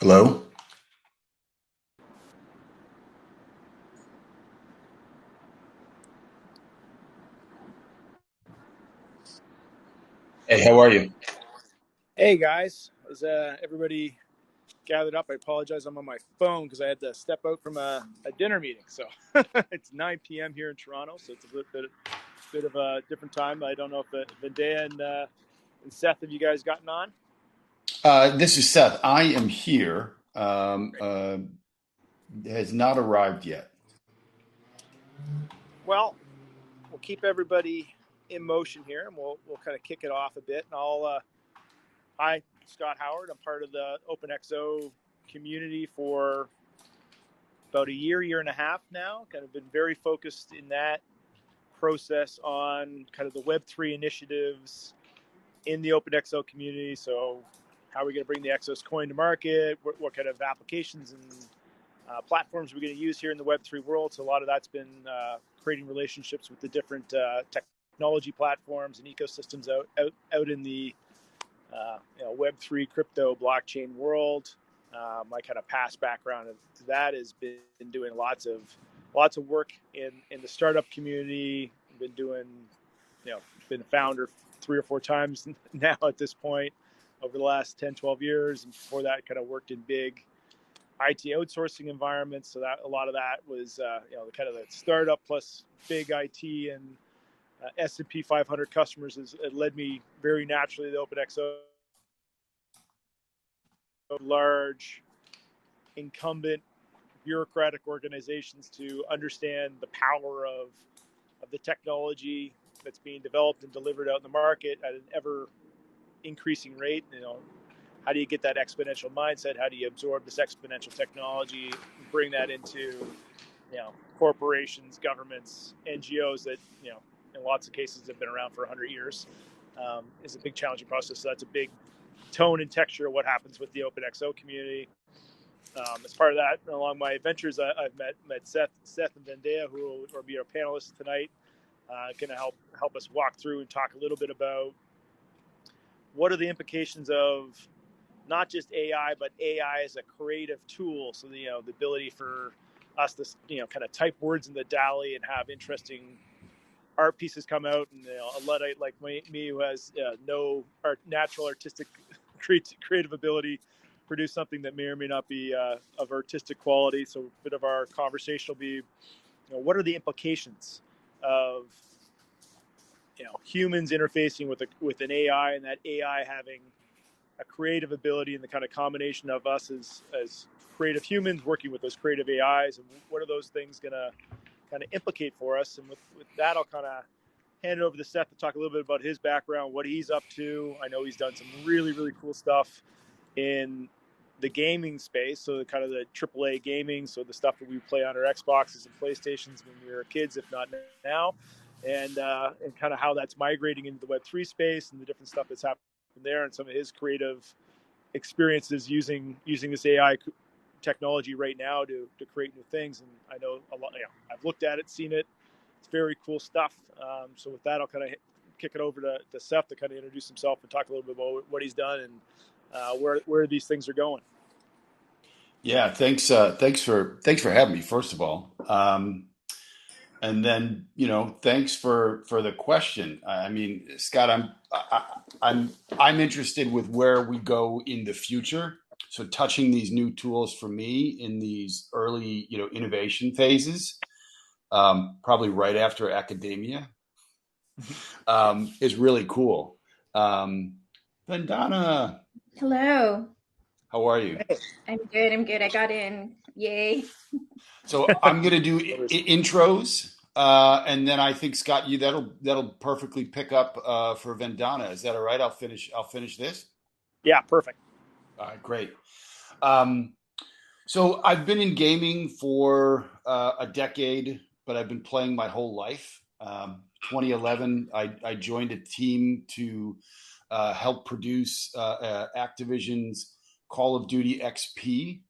Hello? Hey, how are you? Hey guys, is everybody gathered up? I apologize, I'm on my phone because I had to step out from a dinner meeting. So it's 9 p.m. here in Toronto, so it's a bit of a different time. I don't know if Vandana and Seth, have you guys gotten on? This is Seth. I am here. Great. Has not arrived yet. Well, we'll keep everybody in motion here, and we'll kind of kick it off a bit. And hi, Scott Howard. I'm part of the OpenExO community for about a year and a half now. Kind of been very focused in that process on kind of the Web3 initiatives in the OpenExO community. So, how are we going to bring the Exos coin to market? What kind of applications and platforms are we going to use here in the Web3 world? So, a lot of that's been creating relationships with the different technology platforms and ecosystems out in the Web3 crypto blockchain world. My kind of past background of that has been doing lots of work in the startup community. Been doing, been a founder 3 or 4 times now at this point over the last 10, 12 years. And before that, kind of worked in big IT outsourcing environments. So that a lot of that was, kind of the startup plus big IT and S&P 500 customers it led me very naturally to OpenExO, large incumbent bureaucratic organizations to understand the power of the technology that's being developed and delivered out in the market at an ever increasing rate. How do you get that exponential mindset? How do you absorb this exponential technology, bring that into, corporations, governments, NGOs that, in lots of cases have been around for 100 years, is a big challenging process. So that's a big tone and texture of what happens with the OpenExO community. As part of that, along my adventures, I've met Seth and Vandana, who will be our panelists tonight. Going to help us walk through and talk a little bit about what are the implications of not just AI, but AI as a creative tool. So the ability for us to kind of type words in the DALL-E and have interesting art pieces come out, and a Luddite like me who has no natural artistic creative ability produce something that may or may not be of artistic quality. So a bit of our conversation will be, what are the implications of humans interfacing with an AI, and that AI having a creative ability, and the kind of combination of us as creative humans working with those creative AIs, and what are those things going to kind of implicate for us. And with that, I'll kind of hand it over to Seth to talk a little bit about his background, what he's up to. I know he's done some really, really cool stuff in the gaming space, so the kind of the AAA gaming, so the stuff that we play on our Xboxes and PlayStations when we were kids, if not now, and kind of how that's migrating into the Web3 space and the different stuff that's happening there, and some of his creative experiences using this AI technology right now to create new things. And I know a lot. I've looked at it, seen it. It's very cool stuff. So with that, I'll kind of kick it over to Seth to kind of introduce himself and talk a little bit about what he's done and where these things are going. Yeah, thanks. Thanks for having me, first of all. And then, thanks for the question. I mean, Scott, I'm interested with where we go in the future. So touching these new tools for me in these early, innovation phases, probably right after academia, is really cool. Vandana, Hello. how are you? I'm good. I'm good. I got in. Yay. So I'm gonna do intros, and then I think Scott, you that'll perfectly pick up for Vandana. Is that all right? I'll finish this. Yeah, perfect. All right, great. Um, so I've been in gaming for a decade, but I've been playing my whole life. 2011, I joined a team to help produce Activision's Call of Duty XP.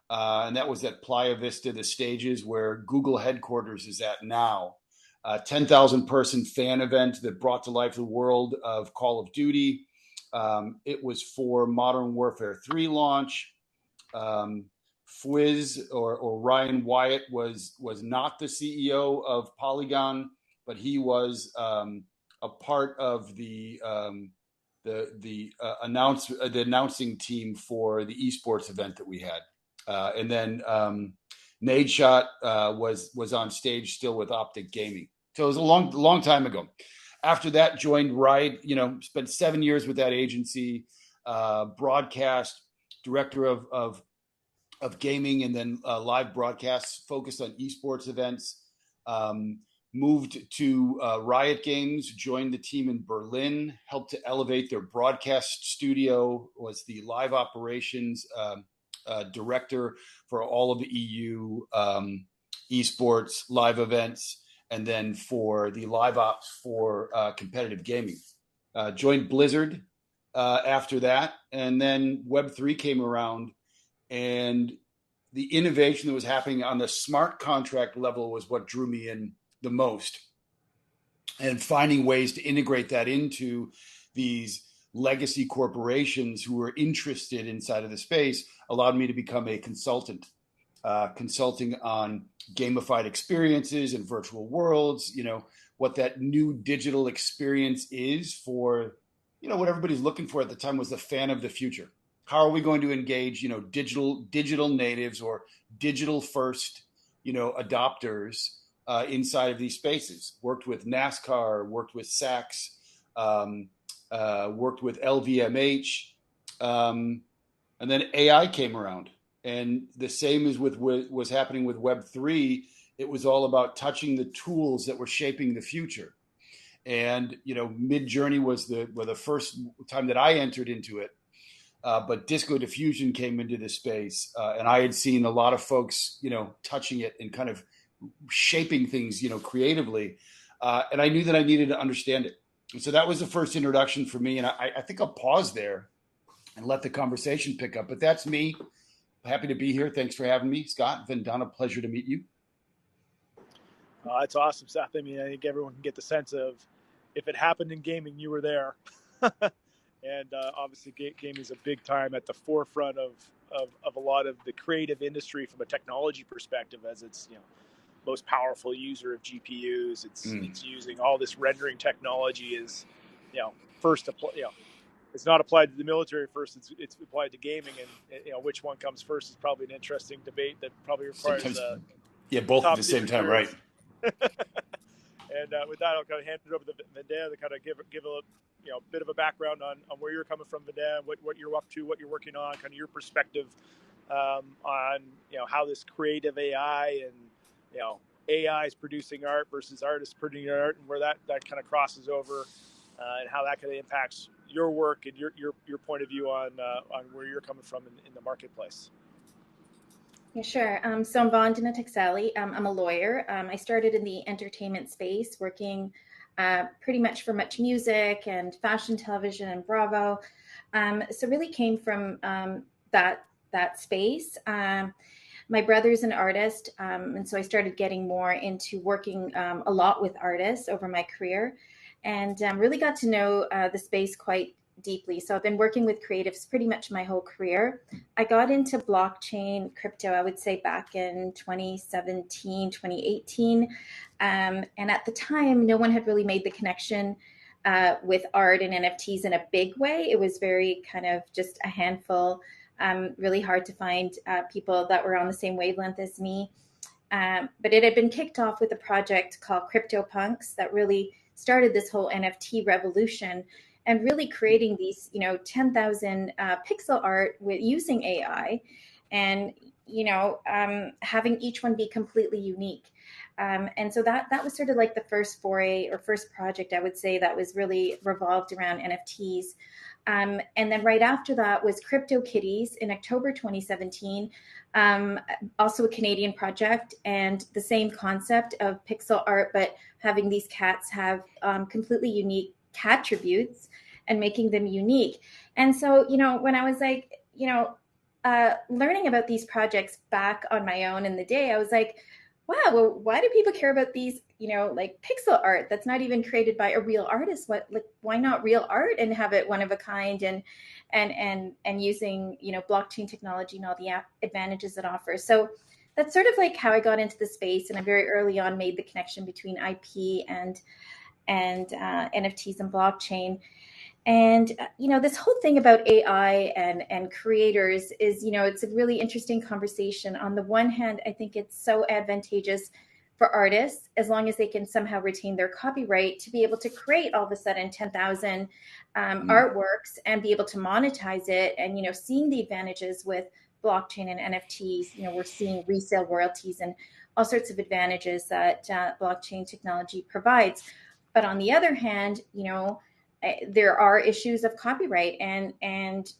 And that was at Playa Vista, the stages where Google headquarters is at now. 10,000 person fan event that brought to life the world of Call of Duty. It was for Modern Warfare 3 launch. Fwiz or Ryan Wyatt was not the CEO of Polygon, but he was a part of the announcing team for the esports event that we had, and then Nadeshot was on stage still with Optic Gaming. So it was a long time ago. After that, joined Ride. Spent 7 years with that agency, broadcast director of gaming, and then live broadcasts focused on esports events. Moved to Riot Games, joined the team in Berlin, helped to elevate their broadcast studio, was the live operations director for all of the EU esports live events, and then for the live ops for competitive gaming. Joined Blizzard after that, and then Web3 came around, and the innovation that was happening on the smart contract level was what drew me in the most. And finding ways to integrate that into these legacy corporations who were interested inside of the space allowed me to become a consultant, consulting on gamified experiences and virtual worlds, what that new digital experience is for, what everybody's looking for at the time was the fan of the future. How are we going to engage, digital natives or digital first, adopters inside of these spaces? Worked with NASCAR, worked with Saks, worked with LVMH, and then AI came around. And the same as with what was happening with Web3, it was all about touching the tools that were shaping the future. And, Midjourney was the first time that I entered into it. But Disco Diffusion came into this space, and I had seen a lot of folks, touching it and kind of shaping things, creatively. And I knew that I needed to understand it. And so that was the first introduction for me. And I think I'll pause there and let the conversation pick up. But that's me. Happy to be here. Thanks for having me, Scott. Vandana, pleasure to meet you. That's awesome, Seth. I mean, I think everyone can get the sense of if it happened in gaming, you were there. And obviously, gaming is a big time at the forefront of a lot of the creative industry from a technology perspective, as it's most powerful user of GPUs. It's using all this rendering technology is first it's not applied to the military first. It's applied to gaming, and which one comes first is probably an interesting debate that probably requires both at the same time, right? And with that, I'll kind of hand it over to Vandana to kind of give a bit of a background on where you're coming from, Vandana, what you're up to, what you're working on, kind of your perspective on how this creative AI and AI is producing art versus artists producing art, and where that kind of crosses over, and how that kind of impacts your work and your point of view on where you're coming from in the marketplace. Yeah, sure. So I'm Vandana Taxali. I'm a lawyer. I started in the entertainment space, working pretty much for Much Music and Fashion Television and Bravo. So really came from that space. My brother's an artist, and so I started getting more into working a lot with artists over my career, and really got to know the space quite deeply. So I've been working with creatives pretty much my whole career. I got into blockchain crypto, I would say back in 2017, 2018. And at the time, no one had really made the connection with art and NFTs in a big way. It was very kind of just a handful, really hard to find people that were on the same wavelength as me. But it had been kicked off with a project called CryptoPunks that really started this whole NFT revolution, and really creating these, 10,000 pixel art with using AI, and having each one be completely unique. And so that was sort of like the first foray or first project, I would say, that was really revolved around NFTs. And then right after that was Cryptokitties in October 2017, also a Canadian project, and the same concept of pixel art, but having these cats have completely unique cat attributes and making them unique. And so, when I was like, learning about these projects back on my own in the day, I was like, wow, well, why do people care about these, like pixel art that's not even created by a real artist? What, like, why not real art and have it one of a kind, and using, blockchain technology and all the advantages it offers. So that's sort of like how I got into the space, and I very early on made the connection between IP and NFTs and blockchain. And this whole thing about AI and creators is, it's a really interesting conversation. On the one hand, I think it's so advantageous for artists, as long as they can somehow retain their copyright, to be able to create all of a sudden 10,000 artworks and be able to monetize it. And seeing the advantages with blockchain and NFTs, we're seeing resale royalties and all sorts of advantages that blockchain technology provides. But on the other hand, there are issues of copyright, and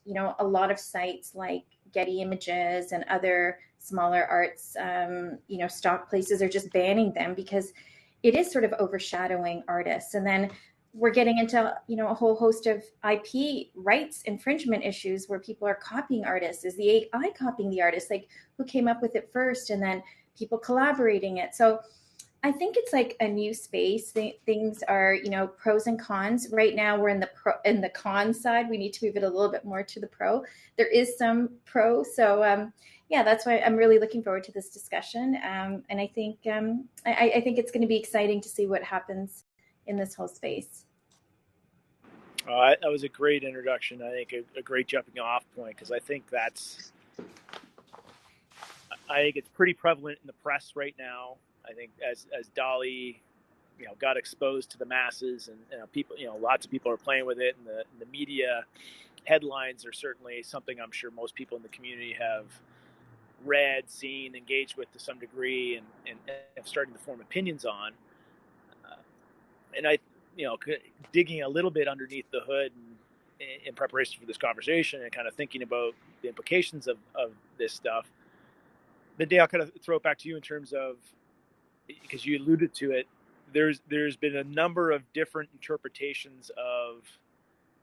a lot of sites like Getty Images and other smaller arts stock places are just banning them because it is sort of overshadowing artists. And then we're getting into a whole host of IP rights infringement issues where people are copying artists. Is the AI copying the artist? Like, who came up with it first? And then people collaborating it. So I think it's like a new space. Things are, pros and cons. Right now, we're in the con side. We need to move it a little bit more to the pro. There is some pro, so yeah, that's why I'm really looking forward to this discussion. And I think I think it's going to be exciting to see what happens in this whole space. That was a great introduction. I think a great jumping off point, because I think it's pretty prevalent in the press right now. I think as DALL-E, got exposed to the masses, and people, lots of people are playing with it, and the media headlines are certainly something I'm sure most people in the community have read, seen, engaged with to some degree, and starting to form opinions on. And I, digging a little bit underneath the hood in preparation for this conversation, and kind of thinking about the implications of this stuff. But I'll kind of throw it back to you in terms of, because you alluded to it, there's been a number of different interpretations of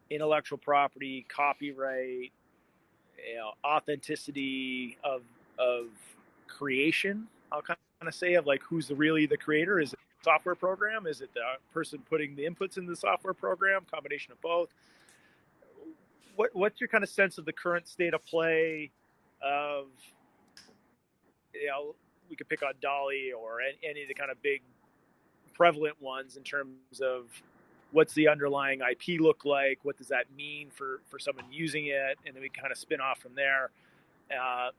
intellectual property, copyright, authenticity of creation. I'll kind of say, of like, who's really the creator? Is it the software program? Is it the person putting the inputs in the software program? Combination of both. What's your kind of sense of the current state of play of, we could pick on DALL-E or any of the kind of big prevalent ones in terms of what's the underlying IP look like? What does that mean for someone using it? And then we kind of spin off from there. And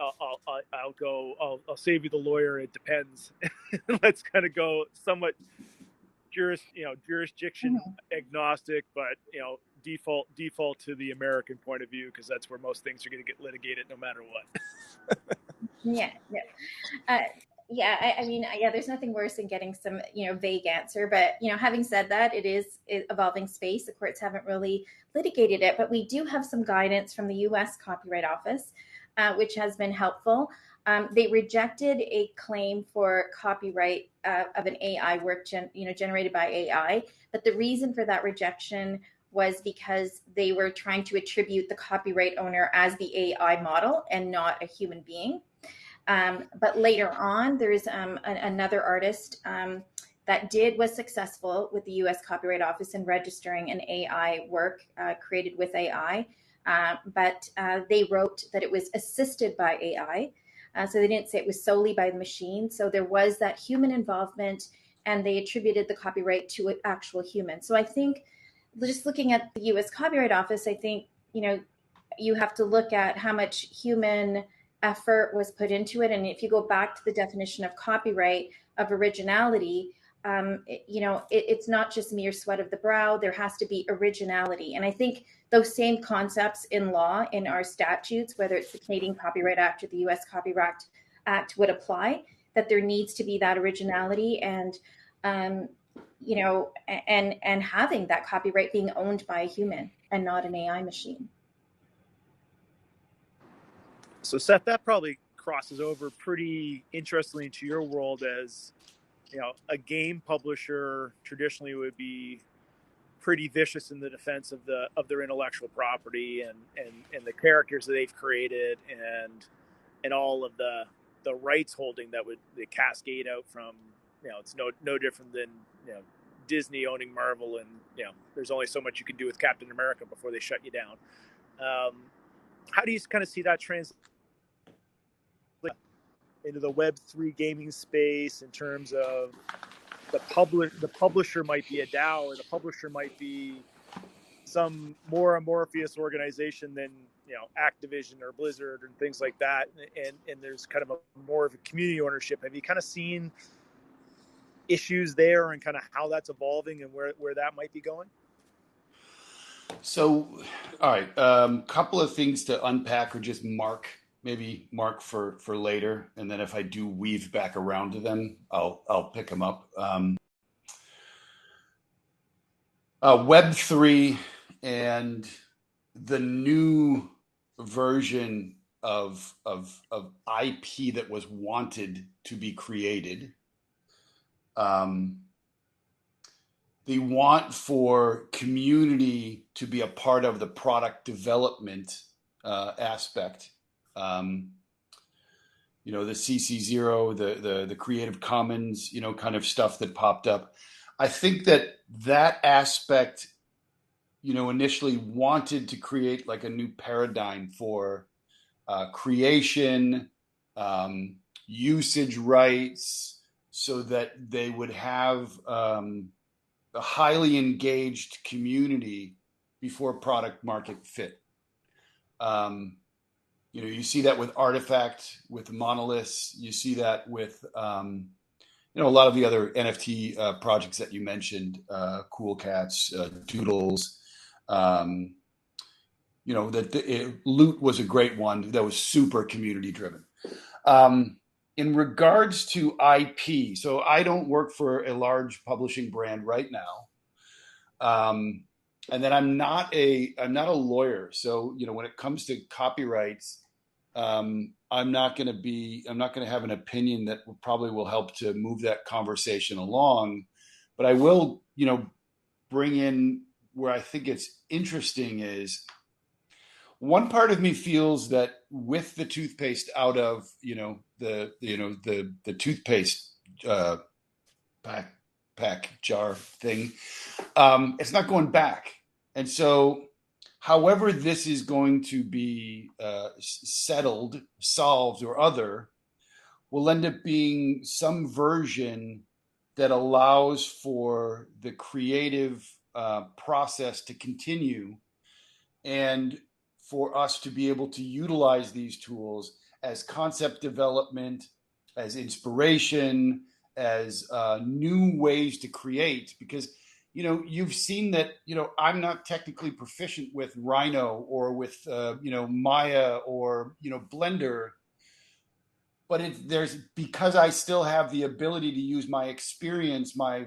I'll save you the lawyer. It depends. Let's kind of go somewhat jurisdiction agnostic, but default to the American point of view, because that's where most things are going to get litigated no matter what. Yeah. I mean, there's nothing worse than getting some, vague answer. But, having said that, it is an evolving space. The courts haven't really litigated it, but we do have some guidance from the U.S. Copyright Office, which has been helpful. They rejected a claim for copyright of an AI work, generated by AI. But the reason for that rejection was because they were trying to attribute the copyright owner as the AI model and not a human being. But later on, there's another artist that was successful with the U.S. Copyright Office in registering an AI work created with AI. But they wrote that it was assisted by AI. So they didn't say it was solely by the machine. So there was that human involvement, and they attributed the copyright to an actual human. So I think, just looking at the U.S. Copyright Office, I think, you have to look at how much human effort was put into it. And if you go back to the definition of copyright, of originality, it's not just mere sweat of the brow. There has to be originality. And I think those same concepts in law, in our statutes, whether it's the Canadian Copyright Act or the U.S. Copyright Act, would apply, that there needs to be that originality, and and having that copyright being owned by a human and not an AI machine. So Seth, that probably crosses over pretty interestingly into your world, as a game publisher traditionally would be pretty vicious in the defense of their intellectual property and the characters that they've created, and all of the the rights holding that would cascade out from, it's no different than, Disney owning Marvel, and there's only so much you can do with Captain America before they shut you down. How do you kind of see that translate into the Web3 gaming space in terms of the publisher might be a DAO, or the publisher might be some more amorphous organization than Activision or Blizzard and things like that, and there's kind of more of a community ownership. Have you kind of seen issues there and kind of how that's evolving and where that might be going? So, all right, couple of things to unpack or just maybe mark for later, and then if I do weave back around to them, I'll pick them up. Web3 and the new version of IP that was wanted to be created. The want for community to be a part of the product development aspect. The CC0, the Creative Commons, kind of stuff that popped up. I think that aspect, initially wanted to create like a new paradigm for creation, usage rights, so that they would have a highly engaged community before product market fit. You see that with Artifact, with Monoliths. You see that with a lot of the other NFT projects that you mentioned, Cool Cats, Doodles. Loot was a great one that was super community driven. In regards to IP, so I don't work for a large publishing brand right now, and then I'm not a lawyer. So when it comes to copyrights, I'm not going to have an opinion that probably will help to move that conversation along. But I will, bring in where I think it's interesting is, one part of me feels that with the toothpaste out of the toothpaste pack jar thing, it's not going back, and so however this is going to be solved, or other, will end up being some version that allows for the creative process to continue, and for us to be able to utilize these tools as concept development, as inspiration, as new ways to create. Because, you've seen that, I'm not technically proficient with Rhino or with, Maya or, Blender. But because I still have the ability to use my experience, my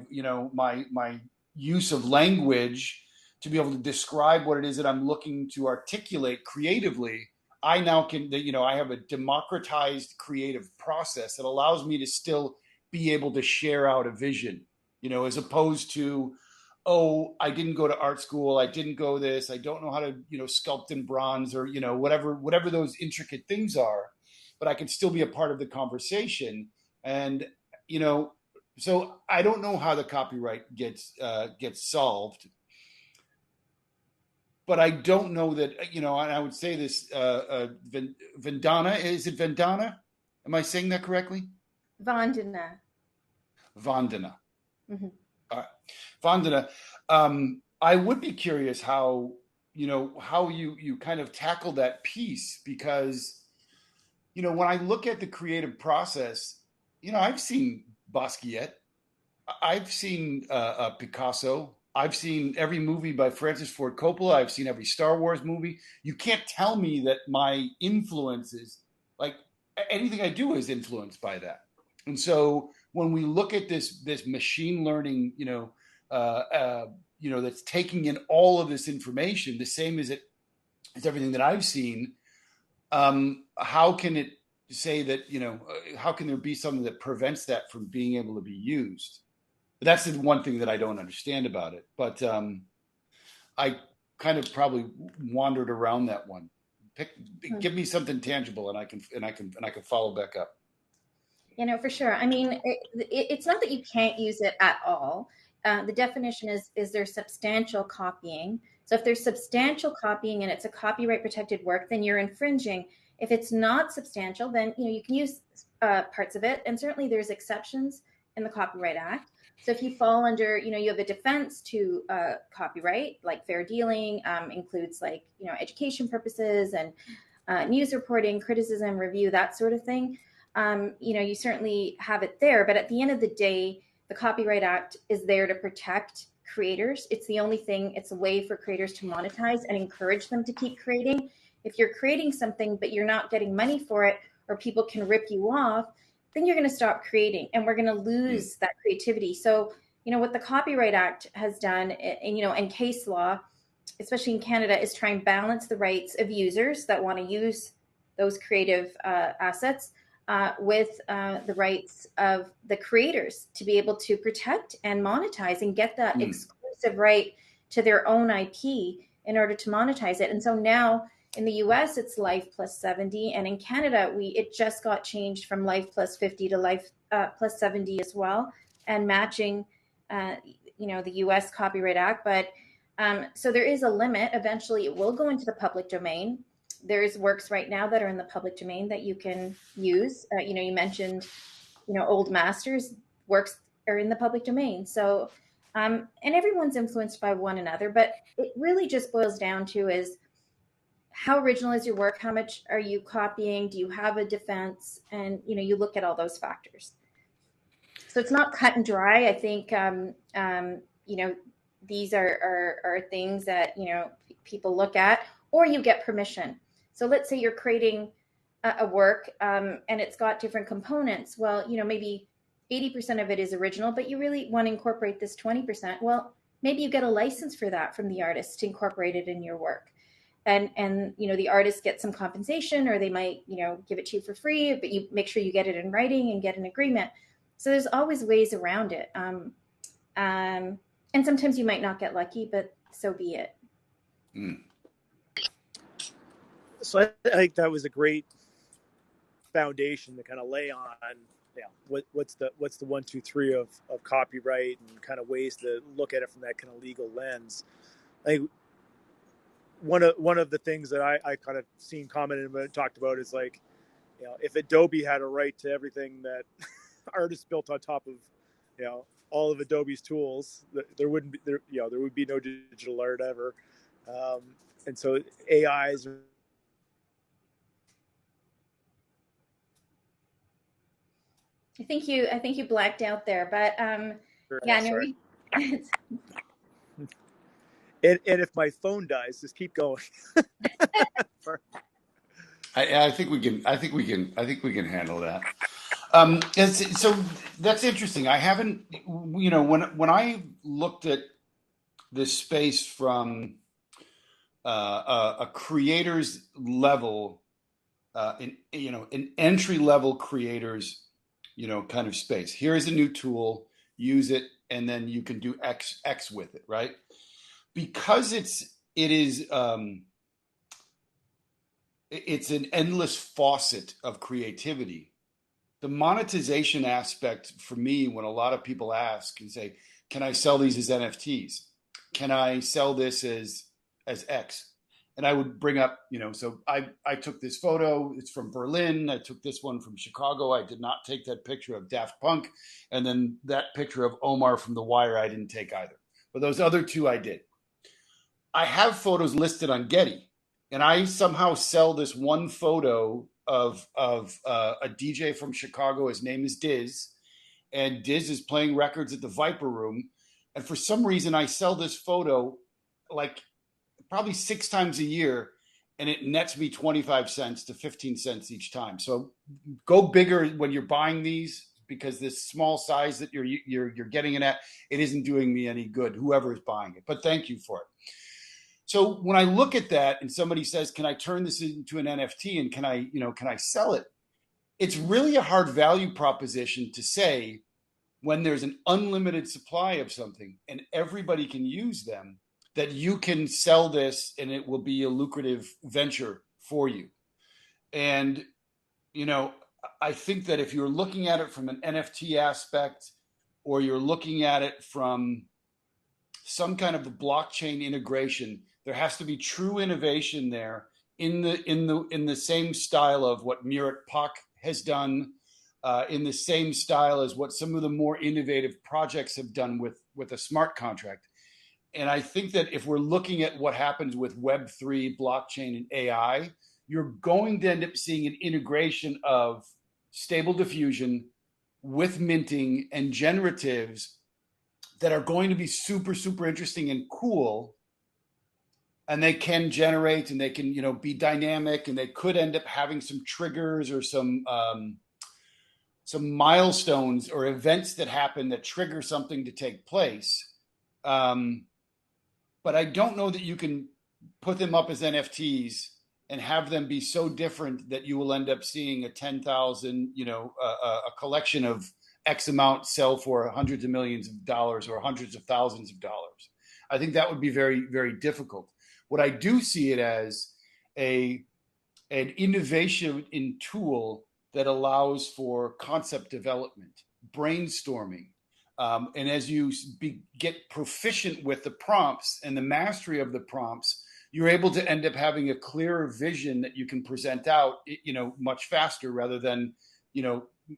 use of language, to be able to describe what it is that I'm looking to articulate creatively. I now I have a democratized creative process that allows me to still be able to share out a vision, as opposed to, I didn't go to art school, I didn't go this, I don't know how to, sculpt in bronze, or, whatever those intricate things are, but I can still be a part of the conversation. And, so I don't know how the copyright gets solved. But I don't know that, and I would say this, Vandana, is it Vandana? Am I saying that correctly? Vandana. Mm-hmm. Vandana, I would be curious how you kind of tackle that piece, because, when I look at the creative process, I've seen Basquiat, I've seen Picasso, I've seen every movie by Francis Ford Coppola, I've seen every Star Wars movie. You can't tell me that my influence is, like, anything I do is influenced by that. And so when we look at this machine learning, that's taking in all of this information, the same as everything that I've seen, how can it say that, how can there be something that prevents that from being able to be used? But that's the one thing that I don't understand about it. But I kind of probably wandered around that one. Give me something tangible, and I can follow back up. For sure. I mean, it's not that you can't use it at all. The definition is there substantial copying? So if there's substantial copying and it's a copyright protected work, then you're infringing. If it's not substantial, then you can use parts of it, and certainly there's exceptions in the Copyright Act. So if you fall under, you have a defense to copyright, like fair dealing, includes like education purposes and news reporting, criticism, review, that sort of thing. You certainly have it there, but at the end of the day, the Copyright Act is there to protect creators. It's the only thing, it's a way for creators to monetize and encourage them to keep creating. If you're creating something, but you're not getting money for it, or people can rip you off, then you're going to stop creating and we're going to lose that creativity. So, what the Copyright Act has done, and case law, especially in Canada, is try and balance the rights of users that want to use those creative assets with the rights of the creators to be able to protect and monetize and get that exclusive right to their own IP in order to monetize it. And so now in the US, it's life plus 70. And in Canada, it just got changed from life plus 50 to life plus 70 as well, and matching, the US Copyright Act. But so there is a limit. Eventually, it will go into the public domain. There's works right now that are in the public domain that you can use. You mentioned, old masters, works are in the public domain. So, and everyone's influenced by one another, but it really just boils down to is how original is your work? How much are you copying? Do you have a defense? And, you look at all those factors. So it's not cut and dry. I think, these are things that, people look at, or you get permission. So let's say you're creating a work and it's got different components. Well, maybe 80% of it is original, but you really want to incorporate this 20%. Well, maybe you get a license for that from the artist to incorporate it in your work. And the artist gets some compensation, or they might, give it to you for free, but you make sure you get it in writing and get an agreement. So there's always ways around it. And sometimes you might not get lucky, but so be it. So I think that was a great foundation to kind of lay on. What's the 1, 2, 3 of copyright, and kind of ways to look at it from that kind of legal lens. I think one of the things that I kind of seen commented and talked about is like, if Adobe had a right to everything that artists built on top of, all of Adobe's tools, there would be no digital art ever. And so AIs. I think you blacked out there, but And if my phone dies, just keep going. I think we can handle that. So that's interesting. I haven't, when I looked at this space from a creator's level, an entry level creators, kind of space. Here's a new tool, use it, and then you can do X with it, right? Because it's an endless faucet of creativity. The monetization aspect for me, when a lot of people ask and say, can I sell these as NFTs? Can I sell this as X? And I would bring up, so I took this photo. It's from Berlin. I took this one from Chicago. I did not take that picture of Daft Punk. And then that picture of Omar from The Wire, I didn't take either. But those other two I did. I have photos listed on Getty, and I somehow sell this one photo of a DJ from Chicago. His name is Diz, and Diz is playing records at the Viper Room. And for some reason, I sell this photo like probably 6 times a year, and it nets me 25 cents to 15 cents each time. So go bigger when you're buying these, because this small size that you're getting it at, it isn't doing me any good, whoever is buying it. But thank you for it. So when I look at that and somebody says, can I turn this into an NFT and can I sell it? It's really a hard value proposition to say, when there's an unlimited supply of something and everybody can use them, that you can sell this and it will be a lucrative venture for you. And, I think that if you're looking at it from an NFT aspect, or you're looking at it from some kind of a blockchain integration, there has to be true innovation there in the same style of what Murat Pak has done, in the same style as what some of the more innovative projects have done with a smart contract. And I think that if we're looking at what happens with Web3, blockchain, and AI, you're going to end up seeing an integration of stable diffusion with minting and generatives that are going to be super, super interesting and cool. And they can generate, and they can, be dynamic, and they could end up having some triggers or some milestones or events that happen that trigger something to take place. Um, but I don't know that you can put them up as NFTs and have them be so different that you will end up seeing a 10,000, a collection of X amount sell for hundreds of millions of dollars or hundreds of thousands of dollars. I think that would be very, very difficult. What I do see it as a an innovation in tool that allows for concept development, brainstorming, and as you get proficient with the prompts and the mastery of the prompts, you're able to end up having a clearer vision that you can present out, much faster, rather than,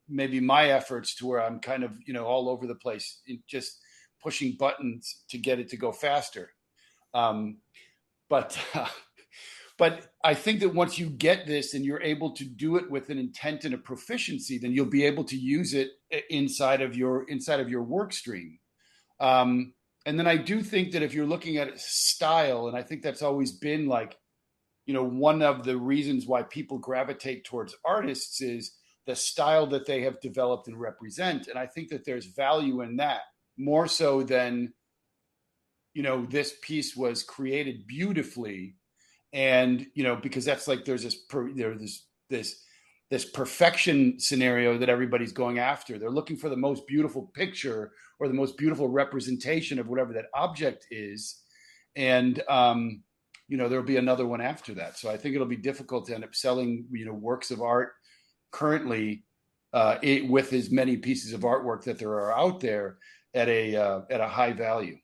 maybe my efforts to where I'm kind of, all over the place, just pushing buttons to get it to go faster. Um, but but I think that once you get this and you're able to do it with an intent and a proficiency, then you'll be able to use it inside of your work stream. And then I do think that if you're looking at style, and I think that's always been like, one of the reasons why people gravitate towards artists is the style that they have developed and represent. And I think that there's value in that more so than, this piece was created beautifully. And, because that's like, there's this perfection scenario that everybody's going after. They're looking for the most beautiful picture or the most beautiful representation of whatever that object is. And, there'll be another one after that. So I think it'll be difficult to end up selling, works of art currently, with as many pieces of artwork that there are out there at a high value.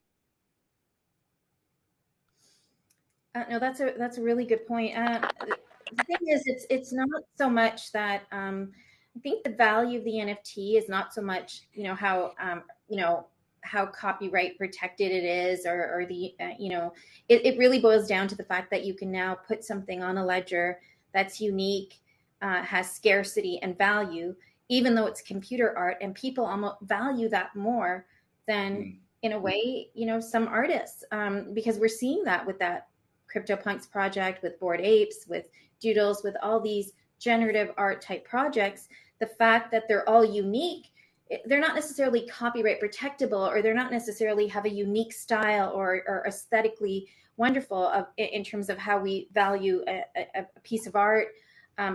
No, that's a really good point. The thing is, it's not so much that I think the value of the NFT is not so much how copyright protected it is, or the it really boils down to the fact that you can now put something on a ledger that's unique, has scarcity and value, even though it's computer art, and people almost value that more than, in a way, some artists, because we're seeing that with that CryptoPunks project, with Bored Apes, with Doodles, with all these generative art type projects. The fact that they're all unique, they're not necessarily copyright protectable, or they're not necessarily have a unique style or aesthetically wonderful in terms of how we value a piece of art,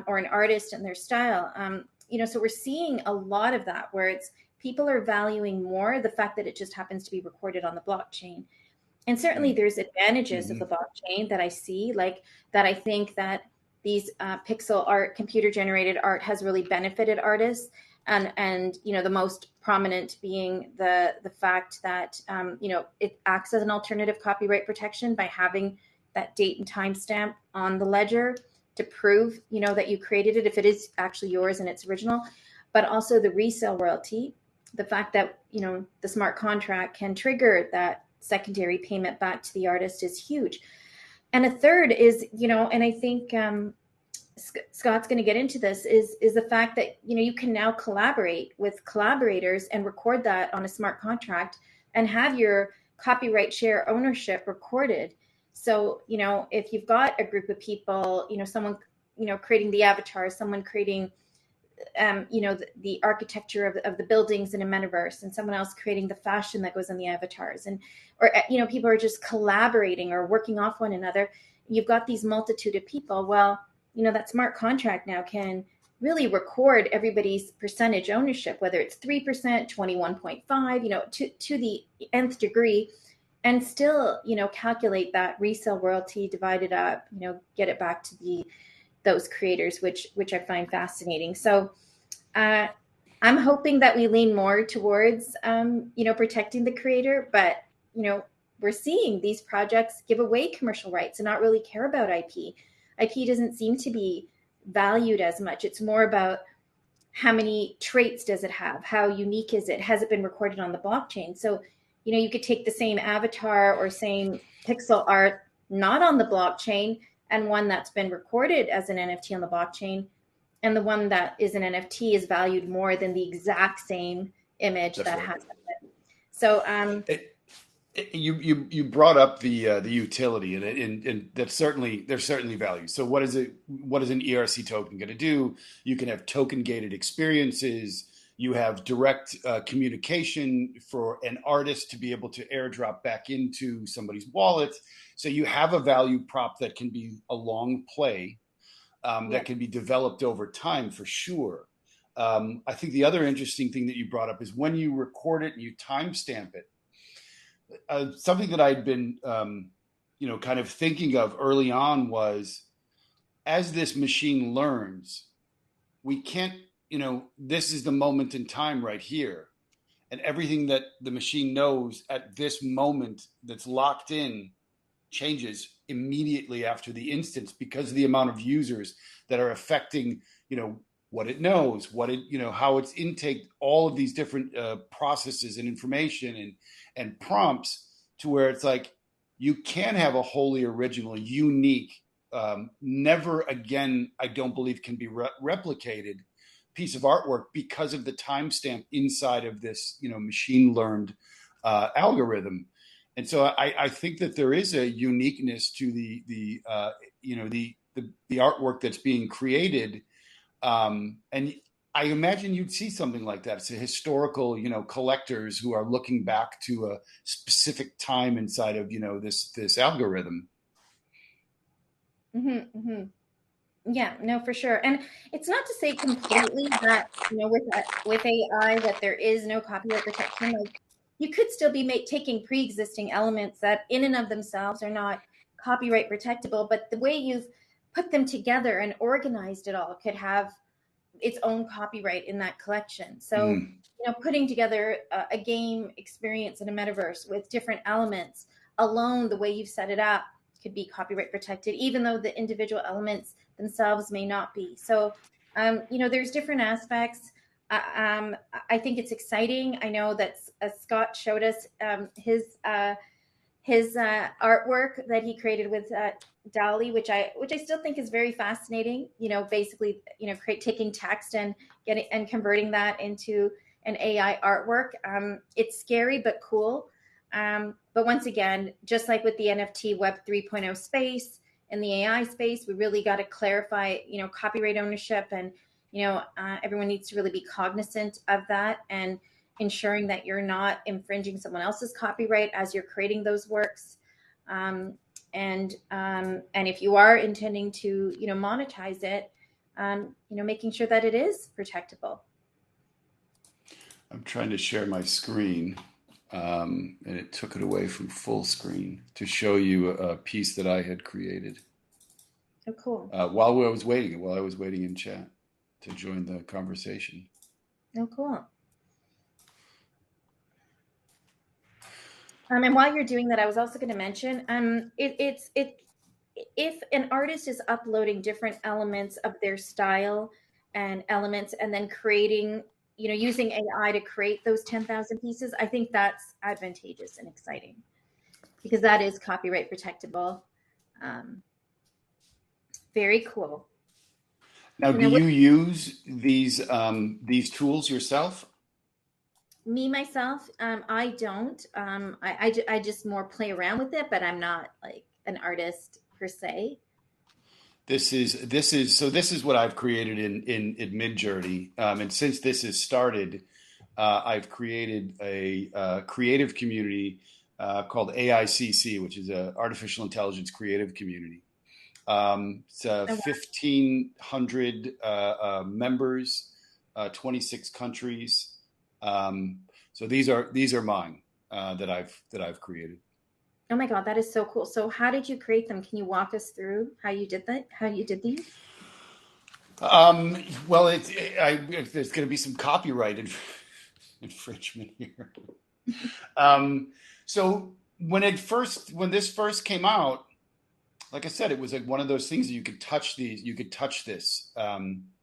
or an artist and their style. So we're seeing a lot of that, where it's people are valuing more the fact that it just happens to be recorded on the blockchain. And certainly there's advantages of the blockchain that I see, like that I think that these pixel art, computer generated art, has really benefited artists. And the most prominent being the fact that, it acts as an alternative copyright protection by having that date and timestamp on the ledger to prove, that you created it, if it is actually yours and it's original. But also the resale royalty, the fact that, the smart contract can trigger that secondary payment back to the artist is huge. And a third is, and I think Scott's going to get into this, is the fact that, you can now collaborate with collaborators and record that on a smart contract and have your copyright share ownership recorded. So, if you've got a group of people, someone, creating the avatar, someone creating the architecture of the buildings in a metaverse, and someone else creating the fashion that goes on the avatars, or people are just collaborating or working off one another. You've got these multitude of people. Well, that smart contract now can really record everybody's percentage ownership, whether it's 3%, 21.5, to the nth degree, and still, calculate that resale royalty, divide it up, get it back to those creators, which I find fascinating. So I'm hoping that we lean more towards, protecting the creator, but, we're seeing these projects give away commercial rights and not really care about IP. IP doesn't seem to be valued as much. It's more about how many traits does it have? How unique is it? Has it been recorded on the blockchain? So, you could take the same avatar or same pixel art not on the blockchain and one that's been recorded as an NFT on the blockchain, and the one that is an NFT is valued more than the exact same image That's that right. has it. So you brought up the utility, and that's certainly there's certainly value. So what is it? What is an ERC token going to do? You can have token gated experiences. You have direct communication for an artist to be able to airdrop back into somebody's wallet. So you have a value prop that can be a long play, that can be developed over time for sure. I think the other interesting thing that you brought up is when you record it and you timestamp it. Something that I'd been, kind of thinking of early on was as this machine learns, we can't, this is the moment in time right here. And everything that the machine knows at this moment that's locked in changes immediately after the instance because of the amount of users that are affecting, what it knows, what it, how it's intake all of these different processes and information and prompts to where it's like you can have a wholly original, unique, never again, I don't believe can be replicated piece of artwork because of the timestamp inside of this, machine learned algorithm. And so I think that there is a uniqueness to the artwork that's being created, and I imagine you'd see something like that. It's a historical, collectors who are looking back to a specific time inside of, this algorithm. Mm-hmm, mm-hmm. Yeah, no, for sure. And it's not to say completely that, with AI that there is no copyright protection. Like, you could still be taking pre-existing elements that in and of themselves are not copyright protectable, but the way you've put them together and organized it all could have its own copyright in that collection. So, Mm. putting together a game experience in a metaverse with different elements alone, the way you've set it up could be copyright protected, even though the individual elements themselves may not be. So, there's different aspects. I think it's exciting. I know that Scott showed us his artwork that he created with DALL-E, which I still think is very fascinating. Basically, taking text and converting that into an AI artwork. It's scary but cool. But once again, just like with the NFT Web 3.0 space and the AI space, we really got to clarify, copyright ownership, and everyone needs to really be cognizant of that and ensuring that you're not infringing someone else's copyright as you're creating those works. And if you are intending to, monetize it, making sure that it is protectable. I'm trying to share my screen, and it took it away from full screen to show you a piece that I had created. Oh, cool. While I was waiting in chat to join the conversation. Oh, cool. And while you're doing that, I was also going to mention, if an artist is uploading different elements of their style and elements and then creating, using AI to create those 10,000 pieces, I think that's advantageous and exciting because that is copyright protectable. Very cool. Now, do you use these tools yourself? Me, myself, I don't. I just more play around with it, but I'm not like an artist per se. This is what I've created in Midjourney, and since this has started, I've created a creative community called AICC, which is a artificial intelligence creative community. It's 1,500 members, 26 countries. So these are mine that I've created. Oh my God, that is so cool. So how did you create them? Can you walk us through how you did that? How you did these? Well, there's going to be some copyright infringement here. So when this first came out, like I said, it was like one of those things that you could touch this,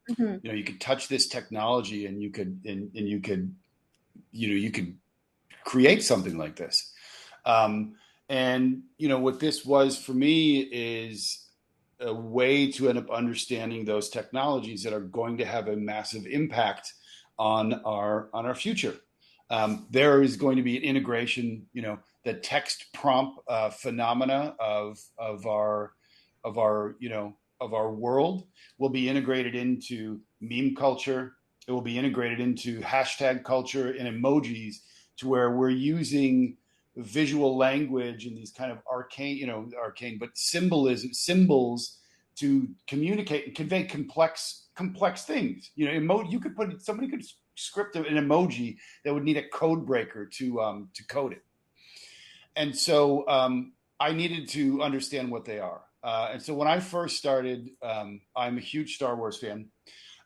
Mm-hmm. you could touch this technology, and you could create something like this. And what this was for me is a way to end up understanding those technologies that are going to have a massive impact on our future. There is going to be an integration, the text prompt phenomena of our world will be integrated into meme culture. It will be integrated into hashtag culture and emojis, to where we're using visual language and these kind of arcane, but symbols to communicate and convey complex things. Somebody could script an emoji that would need a code breaker to code it. And so I needed to understand what they are. And so when I first started, I'm a huge Star Wars fan.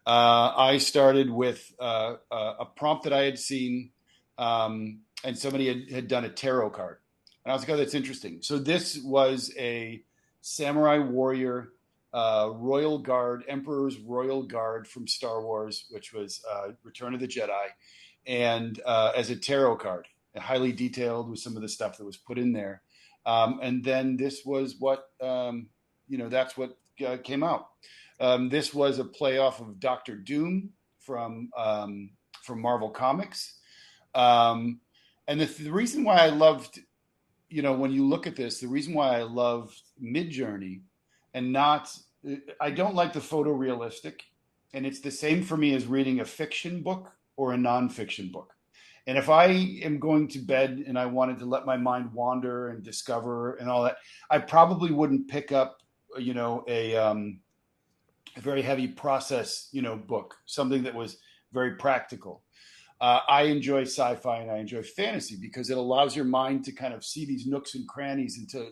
I started with a prompt that I had seen, and somebody had done a tarot card. And I was like, oh, that's interesting. So this was a samurai warrior, royal guard, Emperor's Royal Guard from Star Wars, which was Return of the Jedi, and as a tarot card, highly detailed with some of the stuff that was put in there. And then this was that's what came out. This was a play off of Doctor Doom from Marvel Comics. And the reason why I loved, when you look at this, the reason why I loved Midjourney and I don't like the photorealistic, and it's the same for me as reading a fiction book or a nonfiction book. And if I am going to bed and I wanted to let my mind wander and discover and all that, I probably wouldn't pick up, a very heavy process, book, something that was very practical. I enjoy sci-fi and I enjoy fantasy because it allows your mind to kind of see these nooks and crannies and to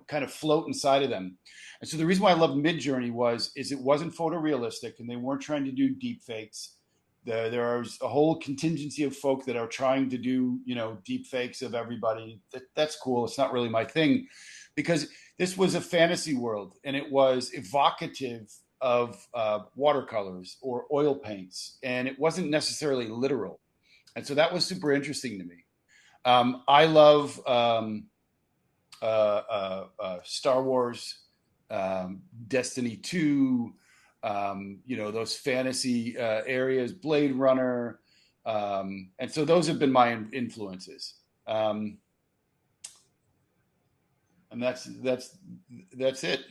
kind of float inside of them. And so the reason why I loved Midjourney is it wasn't photorealistic and they weren't trying to do deep fakes. There is a whole contingency of folk that are trying to do, deep fakes of everybody. That's cool. It's not really my thing, because this was a fantasy world and it was evocative of watercolors or oil paints, and it wasn't necessarily literal. And so that was super interesting to me. I love Star Wars, Destiny 2, those fantasy areas, Blade Runner. And so those have been my influences. And that's it.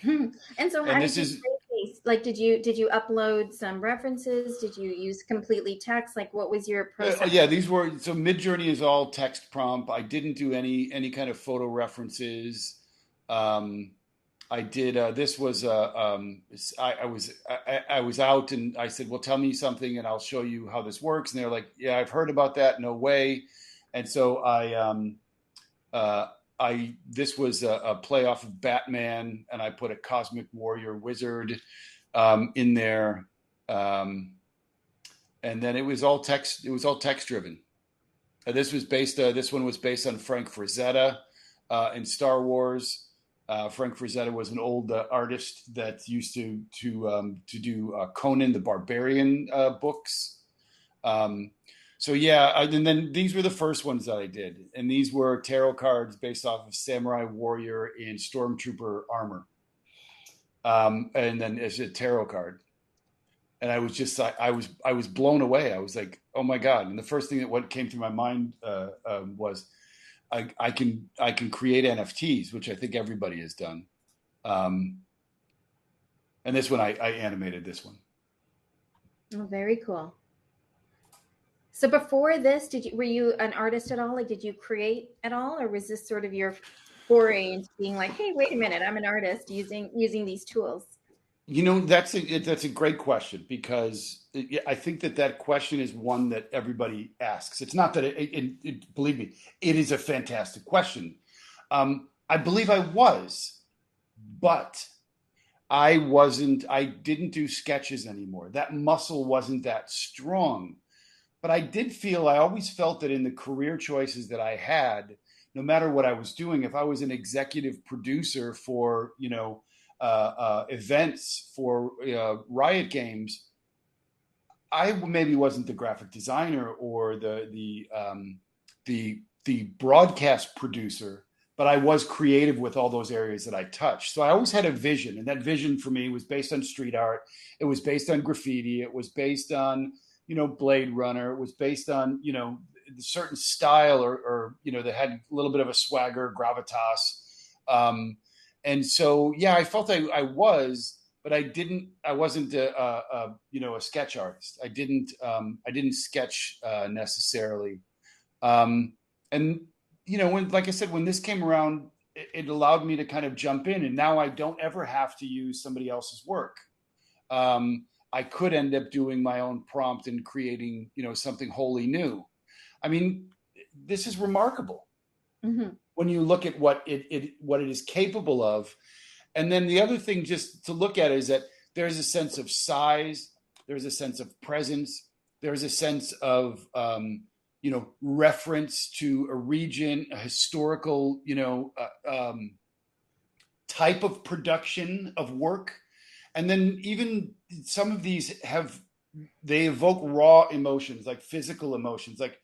And so how And did this you is create these? Like, did you upload some references? Did you use completely text? Like, what was your process? yeah, so Midjourney is all text prompt. I didn't do any kind of photo references. I did. This was. I was out, and I said, "Well, tell me something, and I'll show you how this works." And they're like, "Yeah, I've heard about that. No way." And so this was a play off of Batman, and I put a cosmic warrior wizard in there, and then it was all text. It was all text driven. This one was based on Frank Frazetta in Star Wars. Frank Frazetta was an old artist that used to do Conan the Barbarian books. So yeah, and then these were the first ones that I did, and these were tarot cards based off of samurai warrior in stormtrooper armor, and then as a tarot card. And I was just I was blown away. I was like, oh my god! And the first thing that what came through my mind was I can create NFTs, which I think everybody has done. And this one I animated this one. Oh, very cool. So before this, were you an artist at all? Like, did you create at all, or was this sort of your foray into being like, hey, wait a minute, I'm an artist using these tools? That's a great question, because I think that question is one that everybody asks. It's not that believe me, it is a fantastic question. I believe I was, but I didn't do sketches anymore. That muscle wasn't that strong. But I always felt that in the career choices that I had, no matter what I was doing, if I was an executive producer for, events for Riot Games, I maybe wasn't the graphic designer or the broadcast producer, but I was creative with all those areas that I touched. So I always had a vision, and that vision for me was based on street art. It was based on graffiti. It was based on Blade Runner. It was based on a certain style or that had a little bit of a swagger, gravitas. And so yeah, I felt I was, but I wasn't a sketch artist. I didn't sketch necessarily. And when, like I said, when this came around, it allowed me to kind of jump in, and now I don't ever have to use somebody else's work. I could end up doing my own prompt and creating something wholly new. I mean, this is remarkable when you look at what it is capable of. And then the other thing just to look at is that there's a sense of size, there's a sense of presence, there's a sense of reference to a region, a historical type of production of work. And then even some of these they evoke raw emotions, like physical emotions, like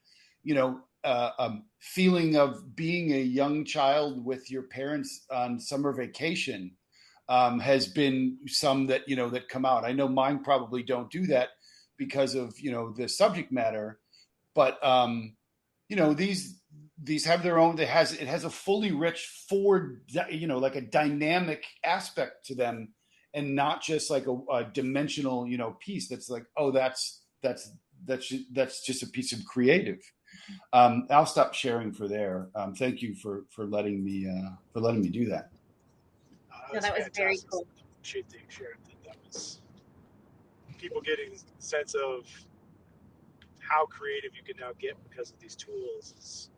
feeling of being a young child with your parents on summer vacation. Has been some that that come out. I know mine probably don't do that because of the subject matter, but these have their own. It has a fully rich like a dynamic aspect to them, and not just like a dimensional piece that's like, oh, that's just a piece of creative. I'll stop sharing for there. Thank you for letting me do that. No, that was very cool. Appreciate the sharing. That was people getting a sense of how creative you can now get because of these tools.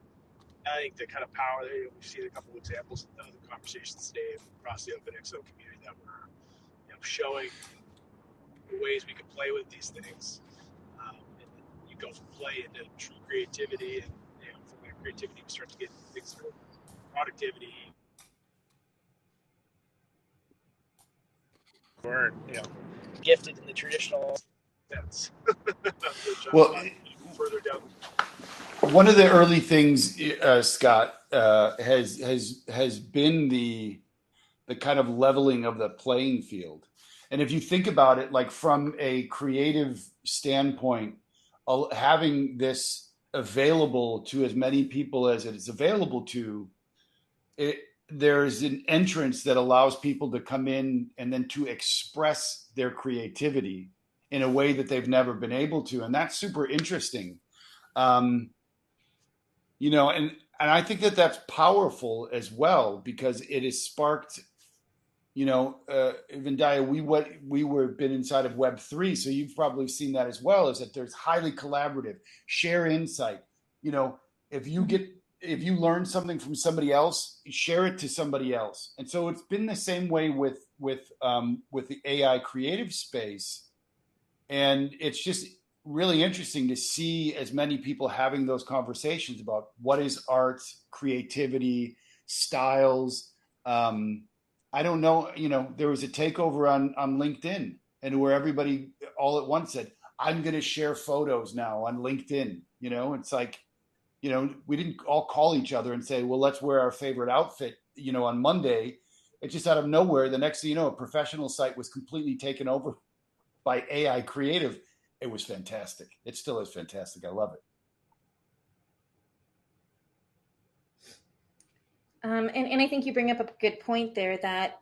I think the kind of power there. We've seen a couple of examples in the conversations today across the OpenExO community that were showing the ways we can play with these things. And you go from play into true creativity, and from that creativity we start to get things for productivity. Weren't gifted in the traditional sense. Well, further down. One of the early things, Scott, has been the kind of leveling of the playing field. And if you think about it, like from a creative standpoint, having this available to as many people as it is available to, there's an entrance that allows people to come in and then to express their creativity in a way that they've never been able to. And that's super interesting. And I think that that's powerful as well, because it has sparked, Vandana, we were been inside of Web3, so you've probably seen that as well, is that there's highly collaborative, share insight. If you learn something from somebody else, share it to somebody else. And so it's been the same way with the AI creative space. And it's just really interesting to see as many people having those conversations about what is art, creativity, styles. I don't know, there was a takeover on LinkedIn, and where everybody all at once said, I'm going to share photos now on LinkedIn. It's like, we didn't all call each other and say, well, let's wear our favorite outfit, on Monday. It just out of nowhere, the next thing you know, a professional site was completely taken over by AI creative. It was fantastic. It still is fantastic. I love it. And I think you bring up a good point there, that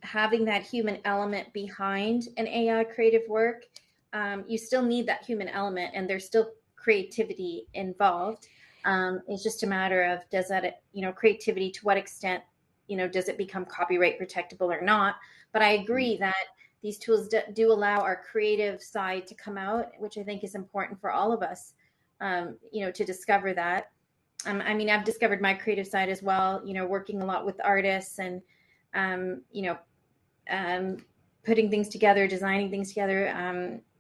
having that human element behind an AI creative work, you still need that human element, and there's still creativity involved. It's just a matter of, does that, creativity, to what extent, does it become copyright protectable or not? But I agree that these tools do allow our creative side to come out, which I think is important for all of us, to discover that. I've discovered my creative side as well, working a lot with artists and, putting things together, designing things together,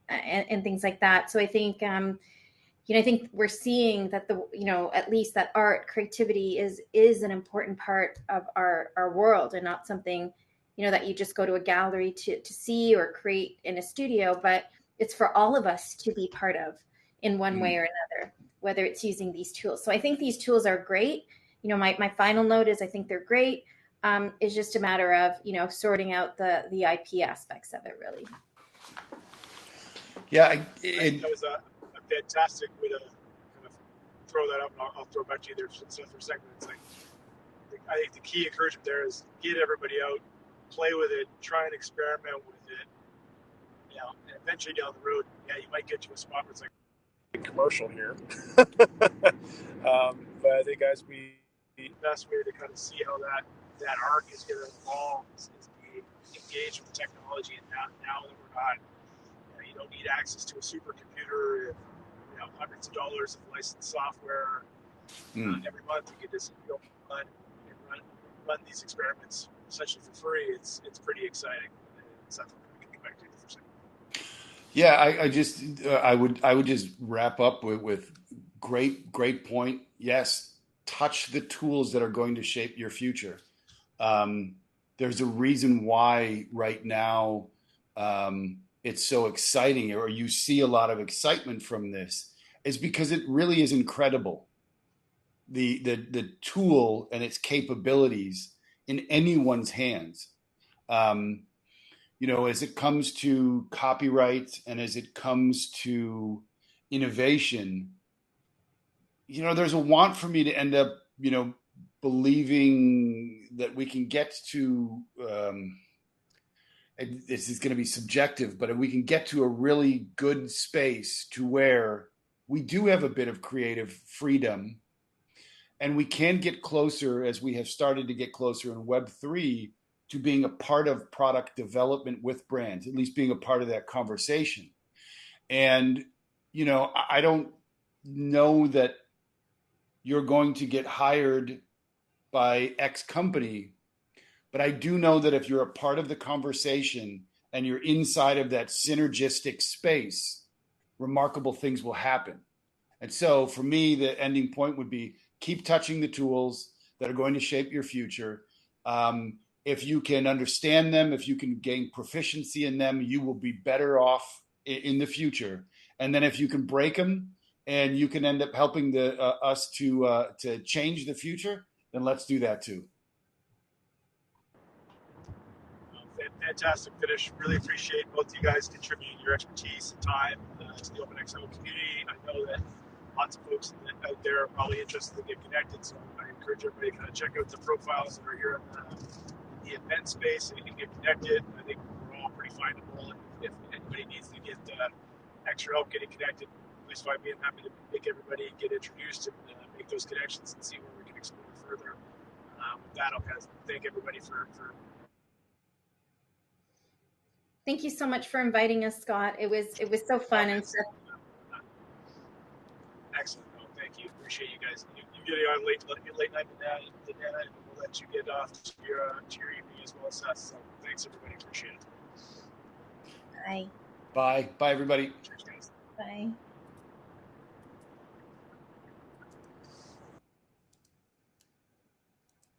and things like that. So I think I think we're seeing that at least that art creativity is an important part of our world, and not something that you just go to a gallery to see or create in a studio, but it's for all of us to be part of in one way or another, whether it's using these tools. So I think these tools are great. My final note is I think they're great. It's just a matter of sorting out the IP aspects of it, really. Yeah, I think that was a fantastic way to kind of throw that up, and I'll throw it back to you there, Seth, for a second. It's like, I think the key encouragement there is get everybody out, play with it, try and experiment with it. And eventually down the road, you might get to a spot where it's like a commercial here. But I think the best way to kind of see how that arc is going to evolve is be engaged with the technology. And now that we're not, you don't need access to a supercomputer, hundreds of dollars of licensed software every month. You can just run these experiments essentially for free. It's pretty exciting. It's something we can come back to for a second. Yeah, I would just wrap up with great point. Yes, touch the tools that are going to shape your future. There's a reason why right now it's so exciting, or you see a lot of excitement from this, is because it really is incredible. The tool and its capabilities in anyone's hands. As it comes to copyright and as it comes to innovation, there's a want for me to end up, believing that we can get to, and this is going to be subjective, but if we can get to a really good space to where we do have a bit of creative freedom, and we can get closer, as we have started to get closer in Web3, to being a part of product development with brands, at least being a part of that conversation. And, I don't know that you're going to get hired by X company, but I do know that if you're a part of the conversation and you're inside of that synergistic space, remarkable things will happen. And so for me, the ending point would be keep touching the tools that are going to shape your future. If you can understand them, if you can gain proficiency in them, you will be better off in the future. And then if you can break them and you can end up helping us to change the future, then let's do that too. Fantastic finish. Really appreciate both of you guys contributing your expertise and time to the OpenExO community. I know that lots of folks out there are probably interested to get connected, so I encourage everybody to kind of check out the profiles that are here in the event space and get connected. I think we're all pretty findable. If anybody needs to get extra help getting connected, please find me. I'm happy to make everybody get introduced and make those connections and see where we can explore further. With that, I'll kind of thank everybody for Thank you so much for inviting us, Scott. It was so fun. And excellent. No, thank you. Appreciate you guys. You getting on late night, Vandana, and we'll let you get off to your evening as well, Seth. So thanks, everybody. Appreciate it. Bye. Bye, everybody. Cheers, guys. Bye.